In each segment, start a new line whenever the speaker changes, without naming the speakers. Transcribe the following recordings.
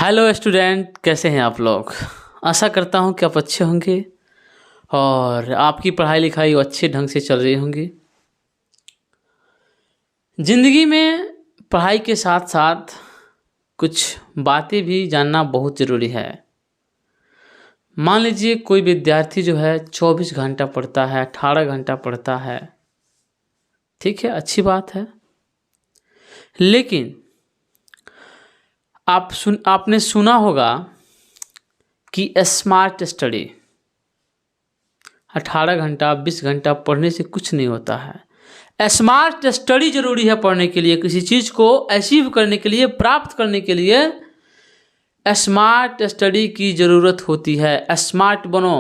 Hello student, कैसे हैं आप लोग। आशा करता हूं कि आप अच्छे होंगे और आपकी पढ़ाई लिखाई अच्छे ढंग से चल रही होंगी। ज़िंदगी में पढ़ाई के साथ साथ कुछ बातें भी जानना बहुत ज़रूरी है। मान लीजिए कोई विद्यार्थी जो है 24 घंटा पढ़ता है, 18 घंटा पढ़ता है, ठीक है, अच्छी बात है। लेकिन आपने सुना होगा कि स्मार्ट स्टडी 18 घंटा 20 घंटा पढ़ने से कुछ नहीं होता है। स्मार्ट स्टडी जरूरी है पढ़ने के लिए, किसी चीज़ को अचीव करने के लिए, प्राप्त करने के लिए स्मार्ट स्टडी की ज़रूरत होती है। स्मार्ट बनो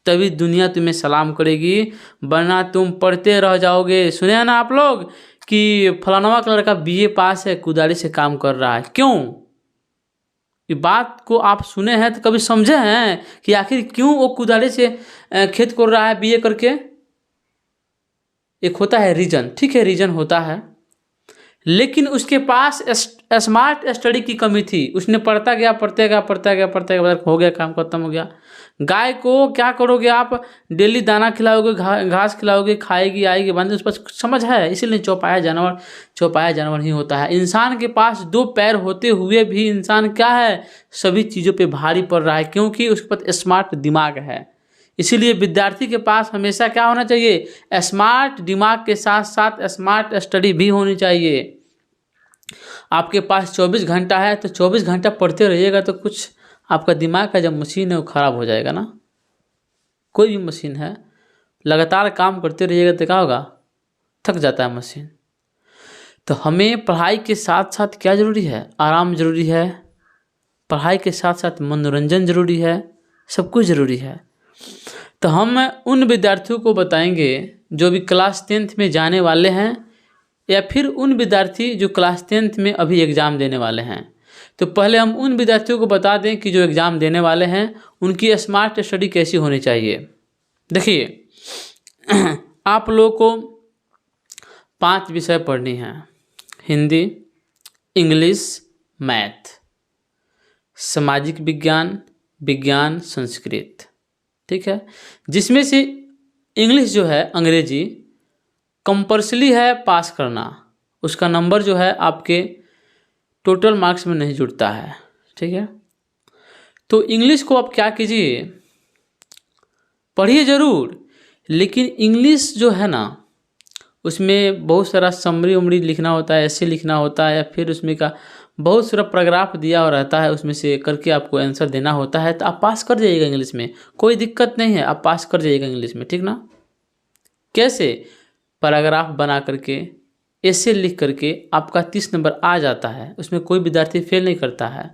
तभी दुनिया तुम्हें सलाम करेगी, वरना तुम पढ़ते रह जाओगे। सुने हैं ना आप लोग कि फलाना का लड़का बीए पास है, कुदाली से काम कर रहा है। क्यों? ये बात को आप सुने हैं तो कभी समझे हैं कि आखिर क्यों वो कुदाली से खेत कोड़ रहा है बीए करके? एक होता है रीजन, ठीक है, रीजन होता है, लेकिन उसके पास स्मार्ट स्टडी की कमी थी। उसने पढ़ता गया, हो गया, काम खत्म हो गया। गाय को क्या करोगे आप? डेली दाना खिलाओगे, घास खिलाओगे, खाएगी, आएगी, बंद, उस पर समझ है, इसीलिए चौपाया जानवर ही होता है। इंसान के पास 2 पैर होते हुए भी इंसान क्या है, सभी चीज़ों पे भारी पड़ रहा है, क्योंकि उसके पास स्मार्ट दिमाग है। इसीलिए विद्यार्थी के पास हमेशा क्या होना चाहिए? स्मार्ट दिमाग के साथ साथ स्मार्ट स्टडी भी होनी चाहिए। आपके पास 24 घंटा है तो 24 घंटा पढ़ते रहिएगा तो कुछ आपका दिमाग का जो मशीन है वो ख़राब हो जाएगा ना। कोई भी मशीन है, लगातार काम करते रहिएगा तो क्या होगा? थक जाता है मशीन। तो हमें पढ़ाई के साथ साथ क्या ज़रूरी है? आराम ज़रूरी है, पढ़ाई के साथ साथ मनोरंजन ज़रूरी है, सब कुछ ज़रूरी है। तो हम उन विद्यार्थियों को बताएंगे जो भी क्लास 10th में जाने वाले हैं, या फिर उन विद्यार्थी जो क्लास 10th में अभी एग्ज़ाम देने वाले हैं। तो पहले हम उन विद्यार्थियों को बता दें कि जो एग्ज़ाम देने वाले हैं उनकी स्मार्ट स्टडी कैसी होनी चाहिए। देखिए आप लोगों को 5 विषय पढ़नी हैं: हिंदी, इंग्लिश, मैथ, सामाजिक विज्ञान, विज्ञान, संस्कृत, ठीक है। जिसमें से इंग्लिश जो है, अंग्रेजी, कंपल्सरी है पास करना। उसका नंबर जो है आपके टोटल मार्क्स में नहीं जुड़ता है, ठीक है। तो इंग्लिश को आप क्या कीजिए, पढ़िए ज़रूर, लेकिन इंग्लिश जो है ना, उसमें बहुत सारा समरी उमरी लिखना होता है, ऐसे लिखना होता है, या फिर उसमें का बहुत सारा पैराग्राफ दिया और रहता है, उसमें से करके आपको आंसर देना होता है। तो आप पास कर जाइएगा इंग्लिश में, कोई दिक्कत नहीं है, आप पास कर जाइएगा इंग्लिश में, ठीक ना। कैसे? पैराग्राफ बना करके, ऐसे लिख करके आपका 30 नंबर आ जाता है, उसमें कोई विद्यार्थी फेल नहीं करता है।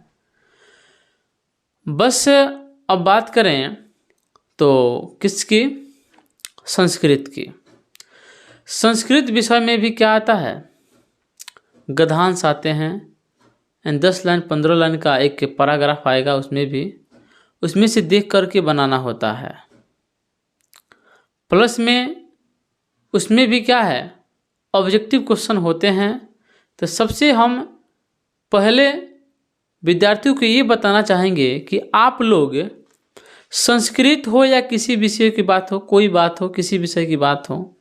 बस अब बात करें तो किसकी? संस्कृत की। संस्कृत विषय में भी क्या आता है? गद्यांश आते हैं, 10 लाइन 15 लाइन का एक पैराग्राफ आएगा, उसमें से देख करके बनाना होता है। प्लस में उसमें भी क्या है, ऑब्जेक्टिव क्वेश्चन होते हैं। तो सबसे हम पहले विद्यार्थियों को ये बताना चाहेंगे कि आप लोग संस्कृत हो या किसी विषय की बात हो, कोई बात हो, किसी विषय की बात हो,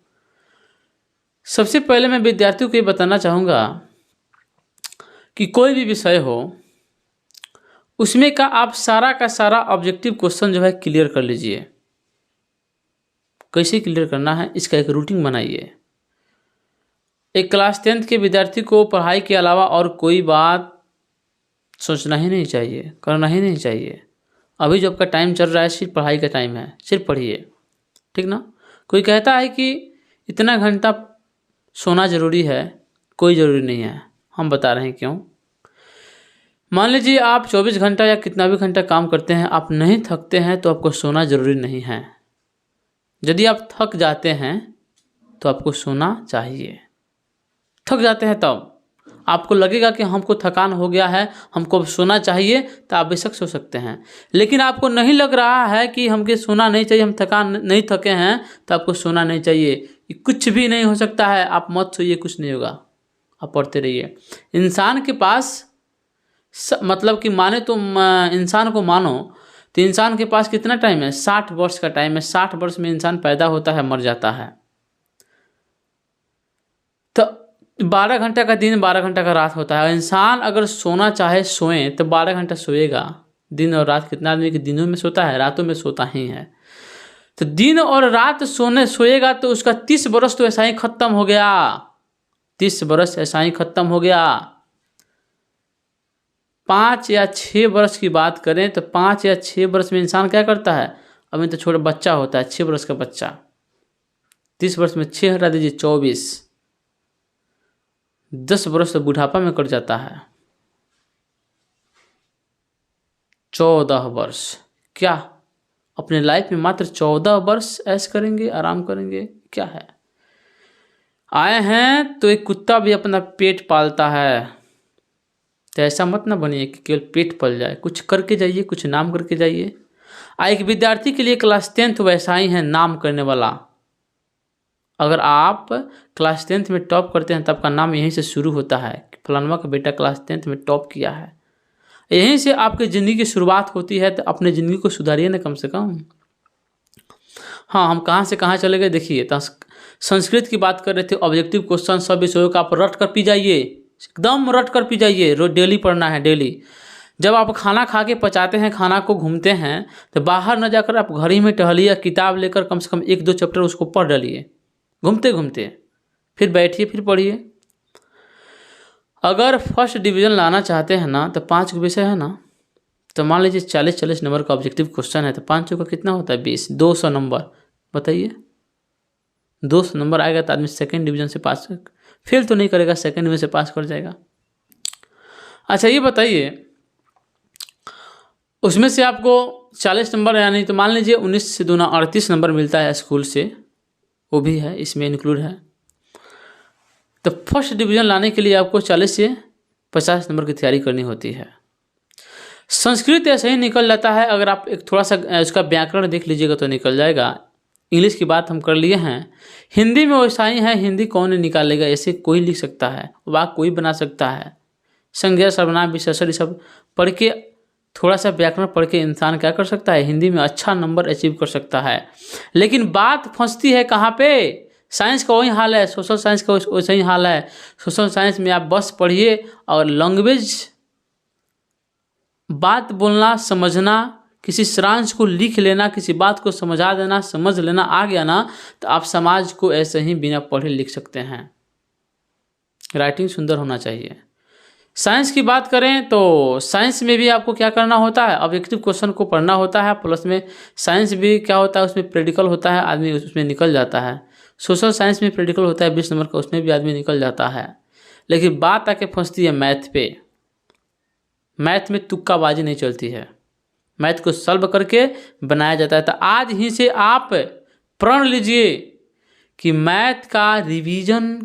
सबसे पहले मैं विद्यार्थियों को ये बताना चाहूँगा कि कोई भी विषय हो, उसमें का आप सारा का सारा ऑब्जेक्टिव क्वेश्चन जो है क्लियर कर लीजिए। कैसे क्लियर करना है, इसका एक रूटीन बनाइए। एक क्लास 10th के विद्यार्थी को पढ़ाई के अलावा और कोई बात सोचना ही नहीं चाहिए, करना ही नहीं चाहिए। अभी जो आपका टाइम चल रहा है सिर्फ पढ़ाई का टाइम है, सिर्फ पढ़िए, ठीक ना। कोई कहता है कि इतना घंटा सोना ज़रूरी है, कोई ज़रूरी नहीं है, हम बता रहे हैं क्यों। मान लीजिए आप 24 घंटा या कितना भी घंटा काम करते हैं, आप नहीं थकते हैं तो आपको सोना ज़रूरी नहीं है। यदि आप थक जाते हैं तो आपको सोना चाहिए। थक जाते हैं तब आपको लगेगा कि हमको थकान हो गया है, हमको सोना चाहिए, तो आप बेशक सो सकते हैं। लेकिन आपको नहीं लग रहा है कि हमको सोना नहीं चाहिए, हम थकान नहीं थके हैं, तो आपको सोना नहीं चाहिए। कुछ भी नहीं हो सकता है, आप मत सोइए, कुछ नहीं होगा, आप पढ़ते रहिए। इंसान के पास मतलब कि माने तो इंसान को मानो तो इंसान के पास कितना टाइम है, 60 वर्ष का टाइम है। 60 वर्ष में इंसान पैदा होता है, मर जाता है। तो 12 घंटा का दिन, 12 घंटा का रात होता है। इंसान अगर सोना चाहे सोए तो 12 घंटा सोएगा। दिन और रात कितना आदमी के दिनों में सोता है, रातों में सोता ही है। तो दिन और रात सोएगा तो उसका 30 बरस तो ऐसा ही खत्म हो गया। 30 बरस ऐसा ही खत्म हो गया। 5 या 6 बरस की बात करें तो 5 या 6 बरस में इंसान क्या करता है। अभी तो छोटा बच्चा होता है, 6 बरस का बच्चा। 30 वर्ष में 6 हटा दीजिए, 24। 10 बरस तो बुढ़ापा में कट जाता है। 14 वर्ष, क्या अपने लाइफ में मात्र 14 वर्ष ऐश करेंगे, आराम करेंगे? क्या है, आए हैं तो एक कुत्ता भी अपना पेट पालता है। तो ऐसा मत ना बनिए कि केवल पेट पल जाए, कुछ करके जाइए, कुछ नाम करके जाइए। एक विद्यार्थी के लिए क्लास 10th वैसा ही है, नाम करने वाला। अगर आप क्लास 10th में टॉप करते हैं तो आपका नाम यहीं से शुरू होता है, फलानवा का बेटा क्लास 10th में टॉप किया है। यहीं से आपकी ज़िंदगी की शुरुआत होती है। तो अपने ज़िंदगी को सुधारिए ना कम से कम। हाँ, हम कहाँ से कहाँ चले गए देखिए। तो संस्कृत की बात कर रहे थे। ऑब्जेक्टिव क्वेश्चन सब विषयों का आप रट कर पी जाइए, एकदम रट कर पी जाइए। रोज डेली पढ़ना है, डेली। जब आप खाना खा के पचाते हैं, खाना को घूमते हैं, तो बाहर न जाकर आप घर ही में टहलिए, किताब लेकर कम से कम 1-2 चैप्टर उसको पढ़ डालिए घूमते घूमते। फिर बैठिए, फिर पढ़िए। अगर फर्स्ट डिवीज़न लाना चाहते हैं ना तो 5 विषय है ना, तो मान लीजिए 40-40 नंबर का ऑब्जेक्टिव क्वेश्चन है, तो 5 का कितना होता है, 20, 200 नंबर। बताइए, 200 नंबर आएगा तो आदमी सेकेंड डिवीज़न से पास, फेल तो नहीं करेगा, सेकेंड डिवीज़न से पास कर जाएगा। अच्छा ये बताइए, उसमें से आपको 40 नंबर, यानी तो मान लीजिए 19 से 2 38 नंबर मिलता है स्कूल से, वो भी है इसमें इंक्लूड है। तो फर्स्ट डिवीज़न लाने के लिए आपको 40 से 50 नंबर की तैयारी करनी होती है। संस्कृत ऐसे ही निकल जाता है। अगर आप एक थोड़ा सा उसका व्याकरण देख लीजिएगा तो निकल जाएगा। इंग्लिश की बात हम कर लिए हैं। हिंदी में वैसा ही है, हिंदी कौन निकालेगा, ऐसे कोई लिख सकता है, वाक्य कोई बना सकता है। संज्ञा, सर्वनाम, विशेषण सब पढ़ के, थोड़ा सा व्याकरण पढ़ के इंसान क्या कर सकता है, हिंदी में अच्छा नंबर अचीव कर सकता है। लेकिन बात फंसती है कहाँ पे, साइंस का वही हाल है, सोशल साइंस का वैसा ही हाल है। सोशल साइंस में आप बस पढ़िए और लैंग्वेज, बात बोलना, समझना, किसी सारांश को लिख लेना, किसी बात को समझा देना, समझ लेना आ गया ना, तो आप समाज को ऐसे ही बिना पढ़े लिख सकते हैं। राइटिंग सुंदर होना चाहिए। साइंस की बात करें तो साइंस में भी आपको क्या करना होता है, ऑब्जेक्टिव क्वेश्चन को पढ़ना होता है, प्लस में साइंस भी क्या होता है, उसमें प्रैक्टिकल होता है, आदमी उसमें निकल जाता है। सोशल साइंस में प्रैक्टिकल होता है 20 नंबर का, उसमें भी आदमी निकल जाता है। लेकिन बात आके फंसती है मैथ पे। मैथ में तुक्काबाजी नहीं चलती है, मैथ को सॉल्व करके बनाया जाता है। तो आज ही से आप प्रण लीजिए कि मैथ का रिवीजन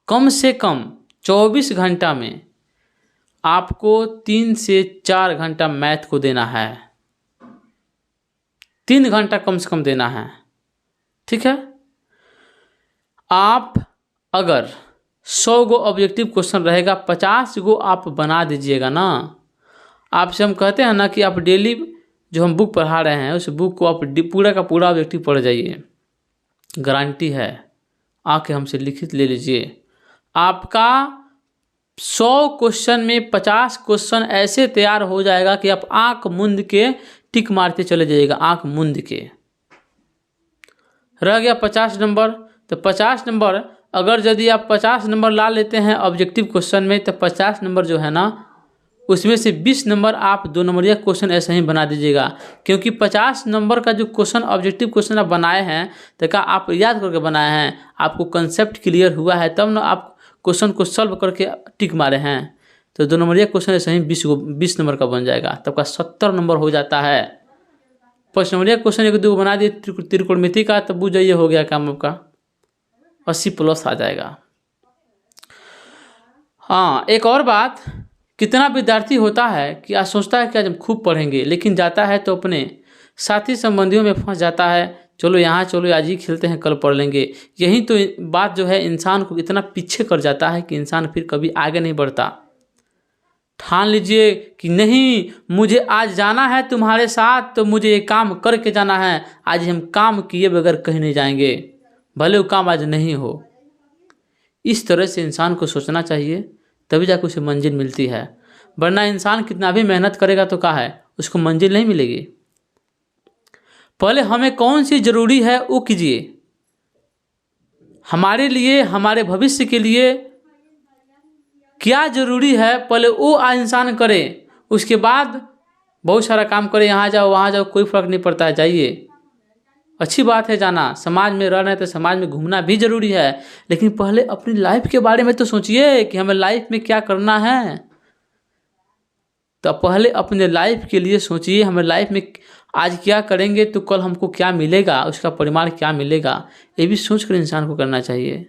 कम से कम 24 घंटा में आपको 3 से 4 घंटा मैथ को देना है। 3 घंटा कम से कम देना है, ठीक है। आप अगर 100 गो ऑब्जेक्टिव क्वेश्चन रहेगा, 50 गो आप बना दीजिएगा ना। आपसे हम कहते हैं ना कि आप डेली जो हम बुक पढ़ा रहे हैं उस बुक को आप पूरा का पूरा ऑब्जेक्टिव पढ़ जाइए, गारंटी है। आके हमसे लिखित ले लीजिए, आपका 100 क्वेश्चन में 50 क्वेश्चन ऐसे तैयार हो जाएगा कि आप आंख मूंद के टिक मारते चले जाइएगा, आंख मूंद के। रह गया 50 नंबर, तो 50 नंबर अगर यदि आप 50 नंबर ला लेते हैं ऑब्जेक्टिव क्वेश्चन में, तो 50 नंबर जो है ना, उसमें से 20 नंबर आप 2 नंबरिया क्वेश्चन ऐसे ही बना दीजिएगा। क्योंकि 50 नंबर का जो क्वेश्चन ऑब्जेक्टिव क्वेश्चन आप बनाए हैं, तो क्या आप याद करके बनाए हैं, आपको कंसेप्ट क्लियर हुआ है, तब ना आप क्वेश्चन को सॉल्व करके टिक मारे हैं। तो 2 नंबरिया क्वेश्चन ऐसे ही 20 नंबर का बन जाएगा, तब का 70 नंबर हो जाता है। 5 नंबरिया क्वेश्चन 1-2 बना दिए त्रिकोणमिति का, तब बुझ जाइए हो गया काम आपका, 80+ आ जाएगा। हाँ, एक और बात, कितना विद्यार्थी होता है कि आज सोचता है कि आज हम खूब पढ़ेंगे, लेकिन जाता है तो अपने साथी संबंधियों में फंस जाता है। चलो यहाँ, चलो आज ही खेलते हैं, कल पढ़ लेंगे। यही तो बात जो है इंसान को इतना पीछे कर जाता है कि इंसान फिर कभी आगे नहीं बढ़ता। ठान लीजिए कि नहीं, मुझे आज जाना है तुम्हारे साथ, तो मुझे ये काम करके जाना है। आज हम काम किए बगैर कहीं नहीं जाएंगे, भले वो काम आज नहीं हो। इस तरह से इंसान को सोचना चाहिए, तभी जाकर उसे मंजिल मिलती है। वरना इंसान कितना भी मेहनत करेगा तो क्या है, उसको मंजिल नहीं मिलेगी। पहले हमें कौन सी ज़रूरी है वो कीजिए, हमारे लिए, हमारे भविष्य के लिए क्या ज़रूरी है पहले वो इंसान करे। उसके बाद बहुत सारा काम करे, यहाँ जाओ वहाँ जाओ, कोई फ़र्क नहीं पड़ता है। जाइए, अच्छी बात है जाना, समाज में रह रहे हैं तो समाज में घूमना भी ज़रूरी है, लेकिन पहले अपनी लाइफ के बारे में तो सोचिए कि हमें लाइफ में क्या करना है। तो पहले अपने लाइफ के लिए सोचिए, हमें लाइफ में आज क्या करेंगे तो कल हमको क्या मिलेगा, उसका परिमाण क्या मिलेगा, ये भी सोचकर इंसान को करना चाहिए।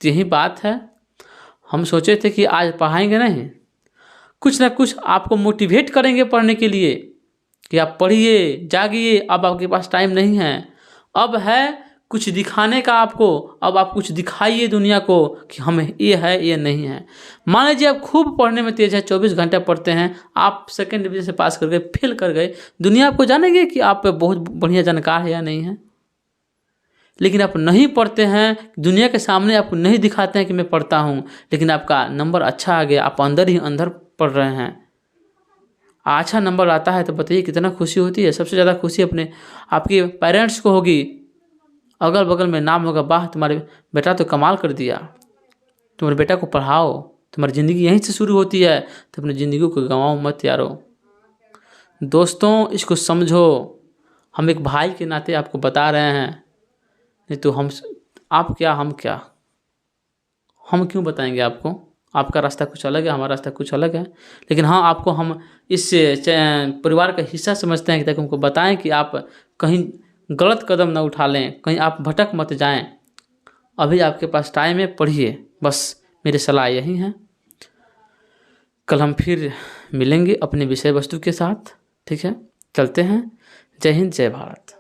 तो यही बात है। हम सोचे थे कि आज पढ़ाएंगे नहीं, कुछ ना कुछ आपको मोटिवेट करेंगे पढ़ने के लिए कि आप पढ़िए, जागिए। अब आपके पास टाइम नहीं है, अब है कुछ दिखाने का आपको। अब आप कुछ दिखाइए दुनिया को कि हमें ये है, ये नहीं है। मान लीजिए आप खूब पढ़ने में तेज है, 24 घंटे पढ़ते हैं, आप सेकंड डिवीजन से पास कर गए, फेल कर गए, दुनिया आपको जानेगी कि आप बहुत बढ़िया जानकार है या नहीं है। लेकिन आप नहीं पढ़ते हैं, दुनिया के सामने आप नहीं दिखाते हैं कि मैं पढ़ता हूँ, लेकिन आपका नंबर अच्छा आ गया, आप अंदर ही अंदर पढ़ रहे हैं, अच्छा नंबर आता है, तो बताइए कितना खुशी होती है। सबसे ज़्यादा खुशी अपने आपके पेरेंट्स को होगी, अगल बगल में नाम होगा, वाह तुम्हारे बेटा तो कमाल कर दिया, तुम्हारे बेटा को पढ़ाओ। तुम्हारी ज़िंदगी यहीं से शुरू होती है, तो अपनी ज़िंदगी को गंवाओ मत यारो। दोस्तों, इसको समझो, हम एक भाई के नाते आपको बता रहे हैं, नहीं तो आप क्या, हम क्या, हम क्यों बताएंगे आपको। आपका रास्ता कुछ अलग है, हमारा रास्ता कुछ अलग है, लेकिन हाँ, आपको हम इस परिवार का हिस्सा समझते हैं ताकि हमको बताएं कि आप कहीं गलत कदम न उठा लें, कहीं आप भटक मत जाएं। अभी आपके पास टाइम है, पढ़िए, बस मेरी सलाह यही है। कल हम फिर मिलेंगे अपने विषय वस्तु के साथ, ठीक है। चलते हैं। जय हिंद, जय भारत।